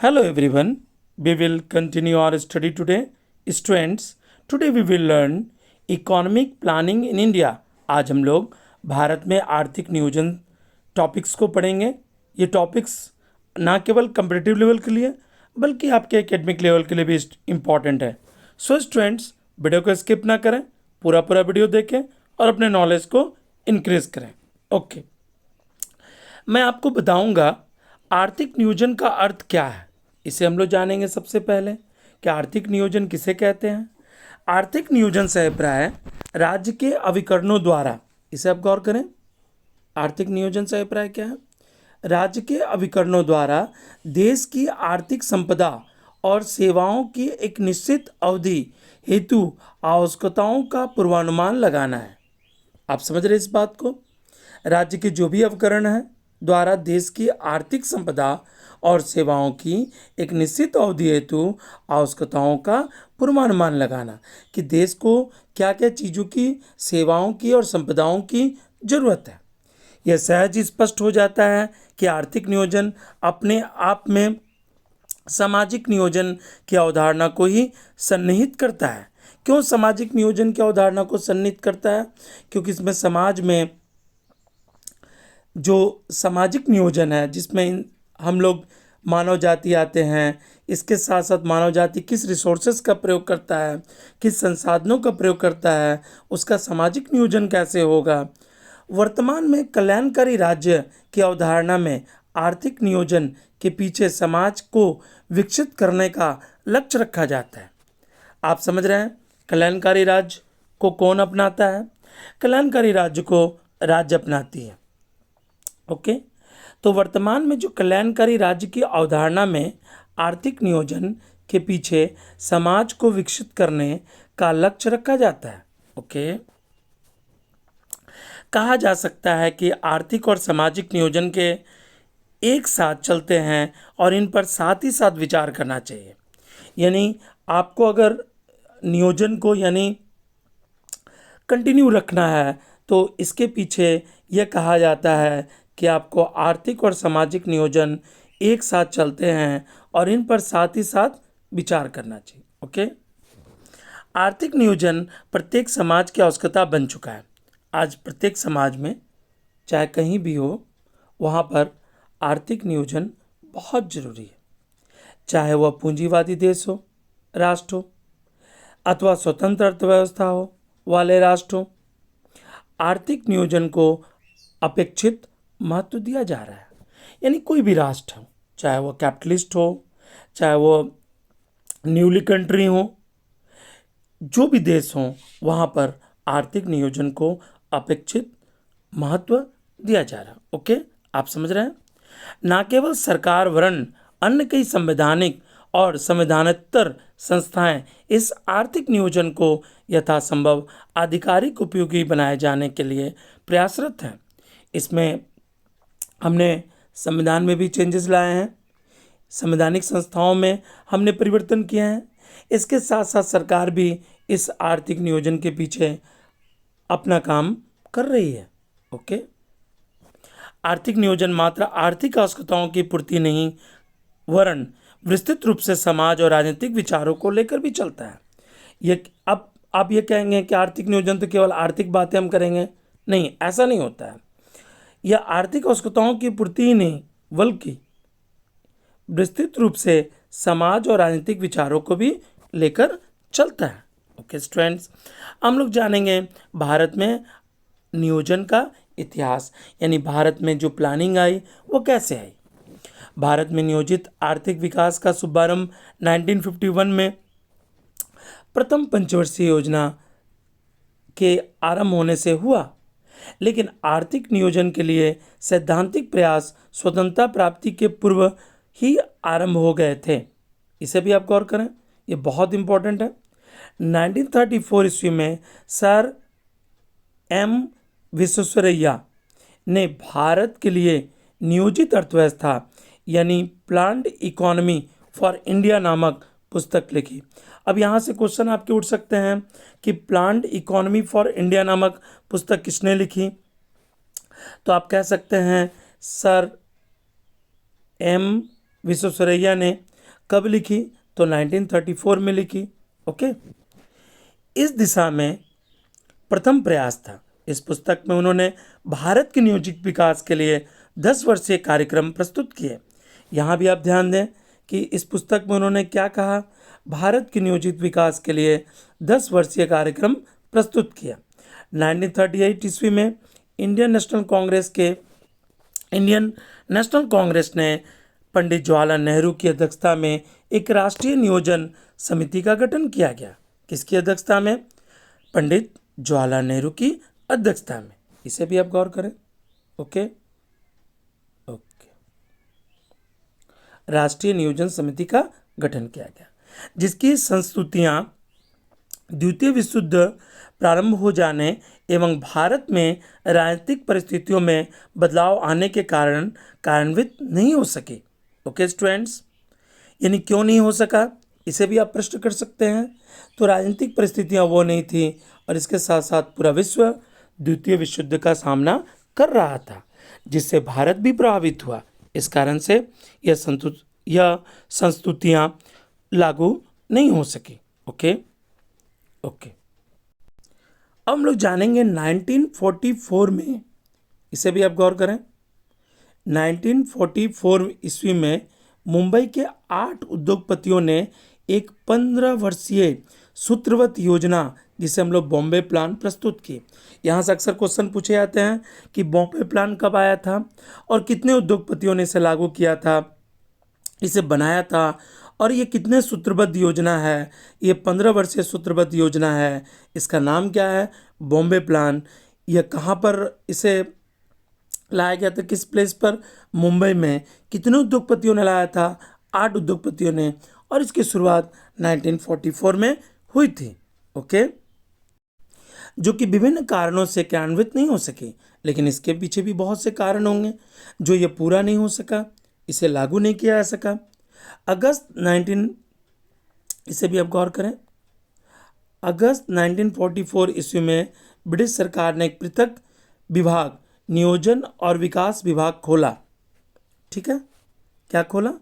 Hello everyone, we will continue our study today. Students, today we will learn economic planning in India. आज हम लोग भारत में आर्थिक नियोजन टॉपिक्स को पढ़ेंगे। ये टॉपिक्स ना केवल कंपटीटिव लेवल के लिए बल्कि आपके एकेडमिक लेवल के लिए भी इम्पॉर्टेंट है। सो स्टूडेंट्स, वीडियो को स्किप ना करें, पूरा वीडियो देखें और अपने नॉलेज को इंक्रीज करें। ओके, मैं आपको बताऊंगा आर्थिक नियोजन का अर्थ क्या है। इसे हम लोग जानेंगे। सबसे पहले कि आर्थिक नियोजन किसे कहते हैं। आर्थिक नियोजन से अभिप्राय राज्य के अभिकरणों द्वारा, इसे आप गौर करें, आर्थिक नियोजन से अभिप्राय क्या है? राज्य के अभिकरणों द्वारा देश की आर्थिक संपदा और सेवाओं की एक निश्चित अवधि हेतु आवश्यकताओं का पूर्वानुमान लगाना है। आप समझ रहे इस बात को? राज्य के जो भी अवकरण है द्वारा देश की आर्थिक संपदा और सेवाओं की एक निश्चित अवधि हेतु आवश्यकताओं का पूर्वानुमान लगाना कि देश को क्या क्या चीज़ों की, सेवाओं की और संपदाओं की जरूरत है। यह सहज स्पष्ट हो जाता है कि आर्थिक नियोजन अपने आप में सामाजिक नियोजन की अवधारणा को ही सन्निहित करता है। क्यों सामाजिक नियोजन की अवधारणा को सन्निहित करता है? क्योंकि इसमें समाज में जो सामाजिक नियोजन है, जिसमें हम लोग मानव जाति आते हैं, इसके साथ साथ मानव जाति किस रिसोर्सेज का प्रयोग करता है, किस संसाधनों का प्रयोग करता है, उसका सामाजिक नियोजन कैसे होगा। वर्तमान में कल्याणकारी राज्य की अवधारणा में आर्थिक नियोजन के पीछे समाज को विकसित करने का लक्ष्य रखा जाता है। आप समझ रहे हैं कल्याणकारी राज्य को कौन अपनाता है? कल्याणकारी राज्य को राज्य अपनाती है। ओके, तो वर्तमान में जो कल्याणकारी राज्य की अवधारणा में आर्थिक नियोजन के पीछे समाज को विकसित करने का लक्ष्य रखा जाता है। ओके, कहा जा सकता है कि आर्थिक और सामाजिक नियोजन के एक साथ चलते हैं और इन पर साथ ही साथ विचार करना चाहिए। यानी आपको अगर नियोजन को कंटिन्यू रखना है तो इसके पीछे यह कहा जाता है कि आपको आर्थिक और सामाजिक नियोजन एक साथ चलते हैं और इन पर साथ ही साथ विचार करना चाहिए। ओके, आर्थिक नियोजन प्रत्येक समाज की आवश्यकता बन चुका है। आज प्रत्येक समाज में, चाहे कहीं भी हो, वहाँ पर आर्थिक नियोजन बहुत जरूरी है। चाहे वह पूंजीवादी देश हो, राष्ट्र हो, अथवा स्वतंत्र अर्थव्यवस्था हो वाले राष्ट्र हो, आर्थिक नियोजन को अपेक्षित महत्व दिया जा रहा है। यानी कोई भी राष्ट्र हो, चाहे वो कैपिटलिस्ट हो, चाहे वो न्यूली कंट्री हो, जो भी देश हो, वहाँ पर आर्थिक नियोजन को अपेक्षित महत्व दिया जा रहा है। ओके, आप समझ रहे हैं? ना केवल सरकार वरन अन्य कई संवैधानिक और संवैधानेतर संस्थाएं इस आर्थिक नियोजन को यथासंभव आधिकारिक उपयोगी बनाए जाने के लिए प्रयासरत हैं। इसमें हमने संविधान में भी चेंजेस लाए हैं, संवैधानिक संस्थाओं में हमने परिवर्तन किए हैं। इसके साथ साथ सरकार भी इस आर्थिक नियोजन के पीछे अपना काम कर रही है। ओके, आर्थिक नियोजन मात्र आर्थिक आवश्यकताओं की पूर्ति नहीं वरन विस्तृत रूप से समाज और राजनीतिक विचारों को लेकर भी चलता है। ये अब आप ये कहेंगे कि आर्थिक नियोजन तो केवल आर्थिक बातें हम करेंगे, नहीं, ऐसा नहीं होता है। यह आर्थिक आवश्यकताओं की पूर्ति ही नहीं बल्कि विस्तृत रूप से समाज और राजनीतिक विचारों को भी लेकर चलता है। ओके स्टूडेंट्स, हम लोग जानेंगे भारत में नियोजन का इतिहास, यानी भारत में जो प्लानिंग आई वो कैसे आई। भारत में नियोजित आर्थिक विकास का शुभारंभ 1951 में प्रथम पंचवर्षीय योजना के आरंभ होने से हुआ, लेकिन आर्थिक नियोजन के लिए सैद्धांतिक प्रयास स्वतंत्रता प्राप्ति के पूर्व ही आरंभ हो गए थे। इसे भी आप गौर करें, ये बहुत इंपॉर्टेंट है। 1934 ईस्वी में सर एम विश्वेश्वरैया ने भारत के लिए नियोजित अर्थव्यवस्था यानी प्लान्ड इकोनॉमी फॉर इंडिया नामक पुस्तक लिखी। अब यहाँ से क्वेश्चन आपके उठ सकते हैं कि प्लान्ड इकोनॉमी फॉर इंडिया नामक पुस्तक किसने लिखी? तो आप कह सकते हैं सर एम विश्वेश्वरैया ने, कब लिखी? तो 1934 में लिखी। ओके, इस दिशा में प्रथम प्रयास था। इस पुस्तक में उन्होंने भारत के नियोजित विकास के लिए 10 वर्षीय कार्यक्रम प्रस्तुत किए। यहाँ भी आप ध्यान दें कि इस पुस्तक में उन्होंने क्या कहा? भारत के नियोजित विकास के लिए 10 वर्षीय कार्यक्रम प्रस्तुत किया। 1938 ईस्वी में इंडियन नेशनल कांग्रेस ने पंडित जवाहरलाल नेहरू की अध्यक्षता में एक राष्ट्रीय नियोजन समिति का गठन किया गया। किसकी अध्यक्षता में? पंडित जवाहरलाल नेहरू की अध्यक्षता में। इसे भी आप गौर करें। ओके ओके, राष्ट्रीय नियोजन समिति का गठन किया गया, जिसकी संस्तुतियां द्वितीय विश्व युद्ध प्रारंभ हो जाने एवं भारत में राजनीतिक परिस्थितियों में बदलाव आने के कारण कार्यान्वित नहीं हो सकी। ओके स्टूडेंट्स, यानी क्यों नहीं हो सका, इसे भी आप प्रश्न कर सकते हैं। तो राजनीतिक परिस्थितियां वो नहीं थी और इसके साथ साथ पूरा विश्व द्वितीय विश्व युद्ध का सामना कर रहा था, जिससे भारत भी प्रभावित हुआ। इस कारण से यह संस्तुतियां लागू नहीं हो सकी। ओके ओके, अब हम लोग जानेंगे 1944 में। इसे भी आप गौर करें। 1944 ईस्वी में मुंबई के 8 उद्योगपतियों ने एक 15 वर्षीय सूत्रबद्ध योजना, जिसे हम लोग बॉम्बे प्लान, प्रस्तुत की। यहाँ से अक्सर क्वेश्चन पूछे जाते हैं कि बॉम्बे प्लान कब आया था और कितने उद्योगपतियों ने इसे लागू किया था, इसे बनाया था, और ये कितने सूत्रबद्ध योजना है? ये 15 वर्षीय सूत्रबद्ध योजना है। इसका नाम क्या है? बॉम्बे प्लान। यह कहाँ पर इसे लाया गया था? किस प्लेस पर? मुंबई में। कितने उद्योगपतियों ने लाया था? 8 उद्योगपतियों ने, और इसकी शुरुआत 1944 में हुई थी। ओके, जो कि विभिन्न कारणों से क्रियान्वित नहीं हो सकी, लेकिन इसके पीछे भी बहुत से कारण होंगे जो ये पूरा नहीं हो सका, इसे लागू नहीं किया जा सका। इसे भी आप गौर करें। अगस्त 1944 ईस्वी में ब्रिटिश सरकार ने एक पृथक विभाग, नियोजन और विकास विभाग खोला। ठीक है, क्या खोला?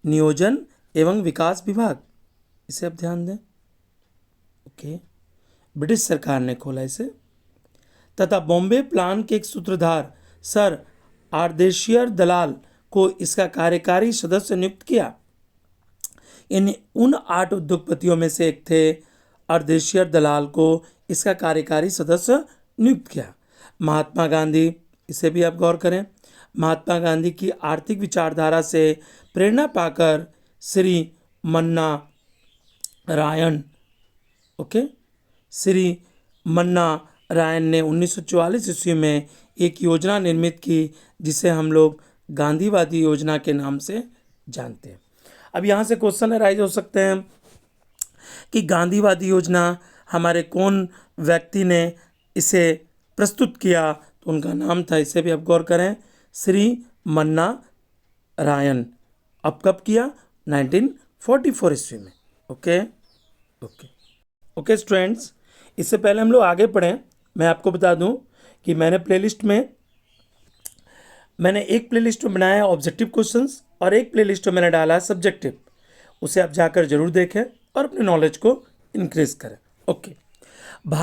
नियोजन एवं विकास विभाग। इसे आप ध्यान दें। ओके, ब्रिटिश सरकार ने खोला इसे, तथा बॉम्बे प्लान के एक सूत्रधार सर आर्देशियर दलाल को इसका कार्यकारी सदस्य नियुक्त किया। इन उन 8 उद्योगपतियों में से एक थे। आर्देशियर दलाल को इसका कार्यकारी सदस्य नियुक्त किया। महात्मा गांधी, इसे भी आप गौर करें। महात्मा गांधी की आर्थिक विचारधारा से प्रेरणा पाकर श्री मन्ना रायन ने 1944 ईस्वी में एक योजना निर्मित की, जिसे हम लोग गांधीवादी योजना के नाम से जानते हैं। अब यहाँ से क्वेश्चन अराइज हो सकते हैं कि गांधीवादी योजना हमारे कौन व्यक्ति ने इसे प्रस्तुत किया? तो उनका नाम था, इसे भी आप गौर करें, श्री मन्ना रायन। अब कब किया? 1944 ईस्वी में। ओके ओके ओके स्टूडेंट्स, इससे पहले हम लोग आगे बढ़ें, मैं आपको बता दूं कि मैंने एक प्लेलिस्ट में बनाया है ऑब्जेक्टिव क्वेश्चंस, और एक प्लेलिस्ट में मैंने डाला है सब्जेक्टिव। उसे आप जाकर जरूर देखें और अपने नॉलेज को इंक्रीज करें। ओके, अब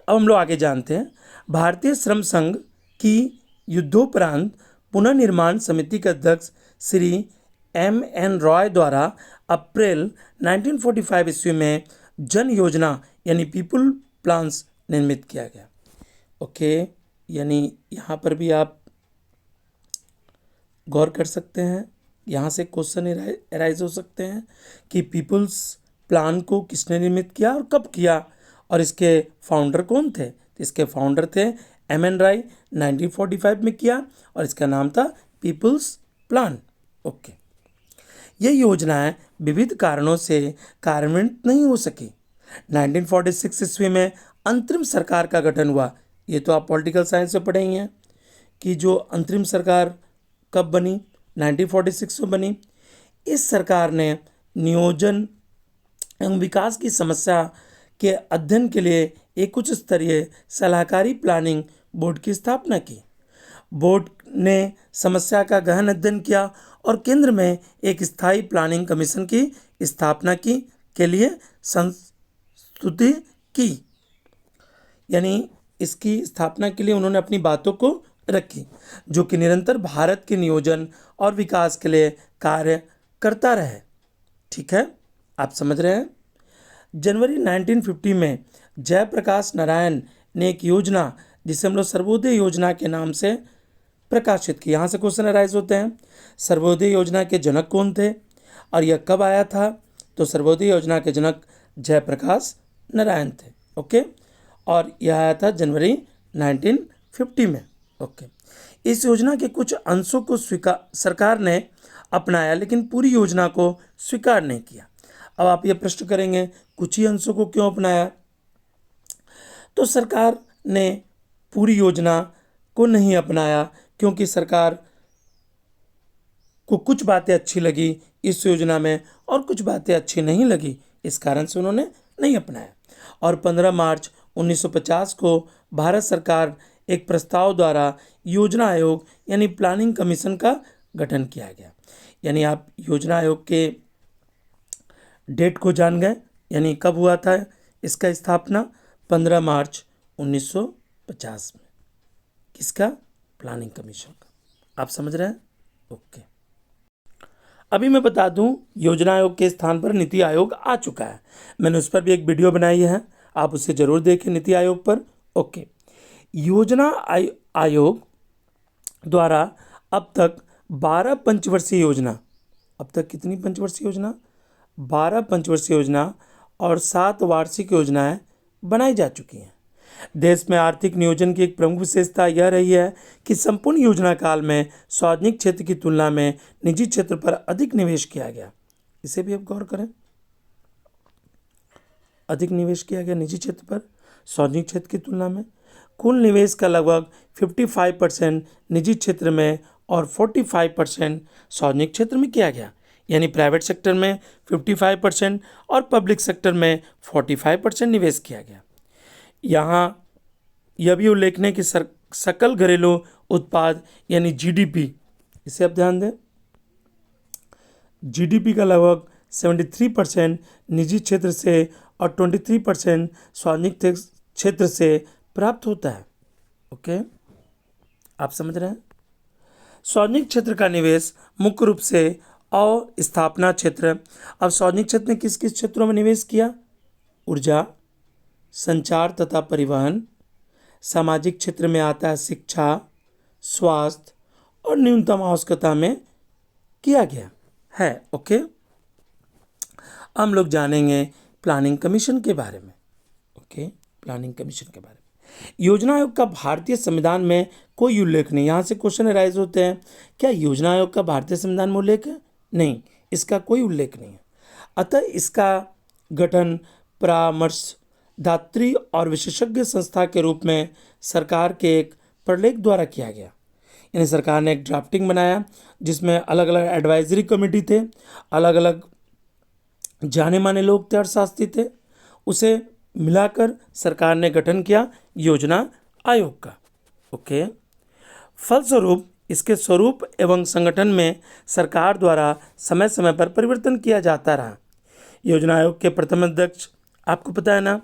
हम लोग आगे जानते हैं। भारतीय श्रम संघ की युद्धोपरांत पुनर्निर्माण समिति के अध्यक्ष श्री M.N. रॉय द्वारा अप्रैल 1945 ईस्वी में जन योजना यानी पीपल प्लान्स निर्मित किया गया। ओके, यानी यहाँ पर भी आप गौर कर सकते हैं। यहाँ से क्वेश्चन अराइज हो सकते हैं कि पीपल्स प्लान को किसने निर्मित किया और कब किया, और इसके फाउंडर कौन थे? तो इसके फाउंडर थे M.N. रॉय, 1945 में किया, और इसका नाम था पीपल्स प्लान। ओके, ये योजनाएं विविध कारणों से कार्यान्वित नहीं हो सकी। 1946 ईस्वी में अंतरिम सरकार का गठन हुआ। ये तो आप पॉलिटिकल साइंस में पढ़ेंगे हैं कि जो अंतरिम सरकार कब बनी? 1946 में बनी। इस सरकार ने नियोजन एवं विकास की समस्या के अध्ययन के लिए एक उच्च स्तरीय सलाहकारी प्लानिंग बोर्ड की स्थापना की। बोर्ड ने समस्या का गहन अध्ययन किया और केंद्र में एक स्थायी प्लानिंग कमीशन की स्थापना की के लिए संस्तुति की। यानी इसकी स्थापना के लिए उन्होंने अपनी बातों को रखी, जो कि निरंतर भारत के नियोजन और विकास के लिए कार्य करता रहे। ठीक है, आप समझ रहे हैं। जनवरी 1950 में जयप्रकाश नारायण ने एक योजना, जिसे हम लोग सर्वोदय योजना के नाम से प्रकाशित की। यहाँ से क्वेश्चन अराइज होते हैं, सर्वोदय योजना के जनक कौन थे और यह कब आया था? तो सर्वोदय योजना के जनक जयप्रकाश नारायण थे। ओके, और यह आया था जनवरी 1950 में। ओके, इस योजना के कुछ अंशों को सरकार ने अपनाया, लेकिन पूरी योजना को स्वीकार नहीं किया। अब आप ये प्रश्न करेंगे, कुछ ही अंशों को क्यों अपनाया? तो सरकार ने पूरी योजना को नहीं अपनाया क्योंकि सरकार को कुछ बातें अच्छी लगी इस योजना में और कुछ बातें अच्छी नहीं लगी, इस कारण से उन्होंने नहीं अपनाया। और 15 मार्च 1950 को भारत सरकार एक प्रस्ताव द्वारा योजना आयोग यानी प्लानिंग कमीशन का गठन किया गया। यानी आप योजना आयोग के डेट को जान गए, यानी कब हुआ था इसका स्थापना? 15 मार्च 1950 में। किसका? प्लानिंग कमीशन का। आप समझ रहे हैं? ओके, अभी मैं बता दूं, योजना आयोग के स्थान पर नीति आयोग आ चुका है। मैंने उस पर भी एक वीडियो बनाई है, आप उसे जरूर देखें, नीति आयोग पर। ओके, योजना आयोग द्वारा अब तक 12 पंचवर्षीय योजना, अब तक कितनी पंचवर्षीय योजना? 12 पंचवर्षीय योजना और 7 वार्षिक योजनाएं बनाई जा चुकी हैं। देश में आर्थिक नियोजन की एक प्रमुख विशेषता यह रही है कि संपूर्ण योजना काल में सार्वजनिक क्षेत्र की तुलना में निजी क्षेत्र पर अधिक निवेश किया गया। इसे भी आप गौर करें, अधिक निवेश किया गया निजी क्षेत्र पर सार्वजनिक क्षेत्र की तुलना में। कुल निवेश का लगभग 55% निजी क्षेत्र में और 45% सार्वजनिक क्षेत्र में किया गया। यानी प्राइवेट सेक्टर में 55% और पब्लिक सेक्टर में 45% निवेश किया गया। यहाँ यह भी उल्लेखनीय कि सकल घरेलू उत्पाद यानी जीडीपी, इसे आप ध्यान दें, जीडीपी का लगभग 73% निजी क्षेत्र से और 23% सार्वजनिक क्षेत्र से प्राप्त होता है। ओके, आप समझ रहे हैं। सार्वजनिक क्षेत्र का निवेश मुख्य रूप से अस्थापना क्षेत्र। अब सार्वजनिक क्षेत्र ने किस किस क्षेत्रों में निवेश किया? ऊर्जा, संचार तथा परिवहन। सामाजिक क्षेत्र में आता है शिक्षा, स्वास्थ्य और न्यूनतम आवश्यकता में किया गया है। ओके, हम लोग जानेंगे प्लानिंग कमीशन के बारे में। ओके, प्लानिंग कमीशन के बारे में। योजना आयोग का भारतीय संविधान में कोई उल्लेख नहीं। यहाँ से क्वेश्चन अराइज होते हैं, क्या योजना आयोग का भारतीय संविधान में उल्लेख है? नहीं, इसका कोई उल्लेख नहीं है। अतः इसका गठन परामर्शदात्री और विशेषज्ञ संस्था के रूप में सरकार के एक प्रलेख द्वारा किया गया। यानी सरकार ने एक ड्राफ्टिंग बनाया जिसमें अलग अलग एडवाइजरी कमेटी थे, अलग अलग जाने माने लोग थे, अर्थशास्त्री थे, उसे मिलाकर सरकार ने गठन किया योजना आयोग का। ओके, फलस्वरूप इसके स्वरूप एवं संगठन में सरकार द्वारा समय समय पर परिवर्तन किया जाता रहा। योजना आयोग के प्रथम अध्यक्ष, आपको पता है ना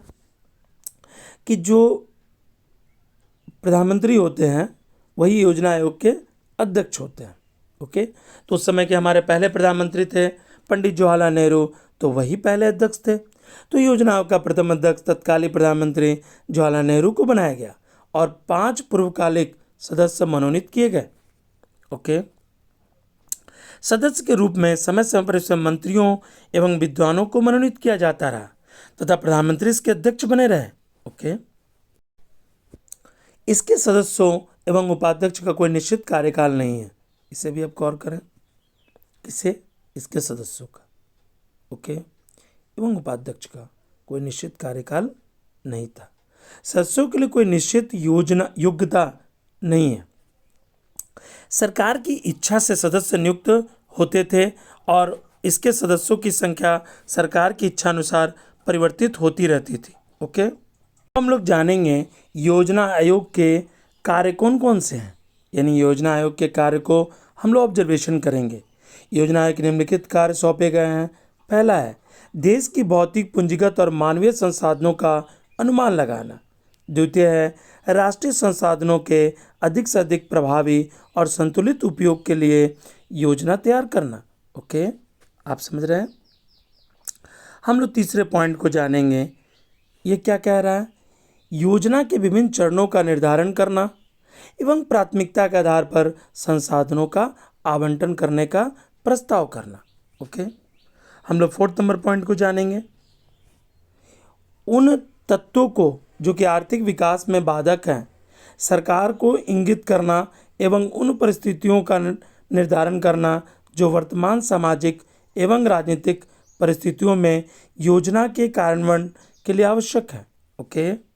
कि जो प्रधानमंत्री होते हैं वही योजना आयोग के अध्यक्ष होते हैं। ओके, तो उस समय के हमारे पहले प्रधानमंत्री थे पंडित जवाहरलाल नेहरू, तो वही पहले अध्यक्ष थे। तो योजना आयोग का प्रथम अध्यक्ष तत्कालीन प्रधानमंत्री जवाहरलाल नेहरू को बनाया गया और 5 पूर्वकालिक सदस्य मनोनीत किए गए। ओके, सदस्य के रूप में समय समय पर इसमें मंत्रियों एवं विद्वानों को मनोनीत किया जाता रहा तथा प्रधानमंत्री इसके अध्यक्ष बने रहे। ओके, इसके सदस्यों एवं उपाध्यक्ष का कोई निश्चित कार्यकाल नहीं है। इसे भी आप गौर करें, किसे? इसके सदस्यों का, ओके, एवं उपाध्यक्ष का कोई निश्चित कार्यकाल नहीं था। सदस्यों के लिए कोई निश्चित योग्यता नहीं है। सरकार की इच्छा से सदस्य नियुक्त होते थे और इसके सदस्यों की संख्या सरकार की इच्छा अनुसार परिवर्तित होती रहती थी। ओके, हम लोग जानेंगे योजना आयोग के कार्य कौन कौन से हैं। यानी योजना आयोग के कार्य को हम लोग ऑब्जर्वेशन करेंगे। योजना आयोग के निम्नलिखित कार्य सौंपे गए हैं। पहला है देश की भौतिक, पूंजीगत और मानवीय संसाधनों का अनुमान लगाना। द्वितीय है राष्ट्रीय संसाधनों के अधिक से अधिक प्रभावी और संतुलित उपयोग के लिए योजना तैयार करना। ओके, आप समझ रहे हैं। हम लोग तीसरे पॉइंट को जानेंगे। ये क्या कह रहा है? योजना के विभिन्न चरणों का निर्धारण करना एवं प्राथमिकता के आधार पर संसाधनों का आवंटन करने का प्रस्ताव करना। ओके, हम लोग फोर्थ नंबर पॉइंट को जानेंगे। उन तत्वों को जो कि आर्थिक विकास में बाधक हैं, सरकार को इंगित करना एवं उन परिस्थितियों का निर्धारण करना जो वर्तमान सामाजिक एवं राजनीतिक परिस्थितियों में योजना के कार्यान्वयन के लिए आवश्यक है। ओके,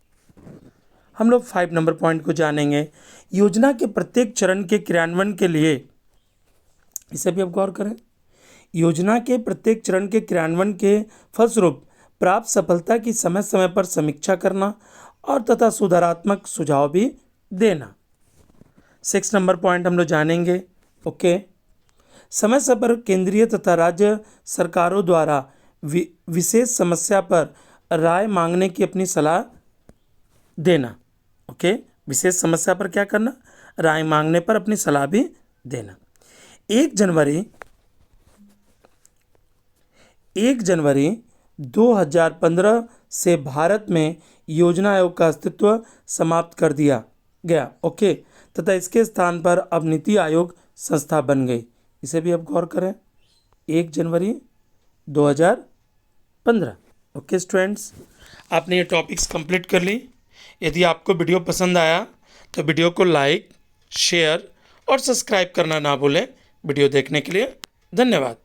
हम लोग 5 नंबर पॉइंट को जानेंगे। योजना के प्रत्येक चरण के क्रियान्वयन के लिए, इसे भी आप गौर करें, योजना के प्रत्येक चरण के क्रियान्वयन के फलस्वरूप प्राप्त सफलता की समय समय पर समीक्षा करना और तथा सुधारात्मक सुझाव भी देना। 6 नंबर पॉइंट हम लोग जानेंगे। ओके, समय समय पर केंद्रीय तथा राज्य सरकारों द्वारा विशेष समस्या पर राय मांगने की अपनी सलाह देना। ओके, विशेष समस्या पर क्या करना? राय मांगने पर अपनी सलाह भी देना। 1 जनवरी 2015 से भारत में योजना आयोग का अस्तित्व समाप्त कर दिया गया। ओके, तथा इसके स्थान पर अब नीति आयोग संस्था बन गई। इसे भी आप गौर करें। 1 जनवरी 2015। ओके स्टूडेंट्स, आपने ये टॉपिक्स कंप्लीट कर ली। यदि आपको वीडियो पसंद आया तो वीडियो को लाइक, शेयर और सब्सक्राइब करना ना भूलें। वीडियो देखने के लिए धन्यवाद।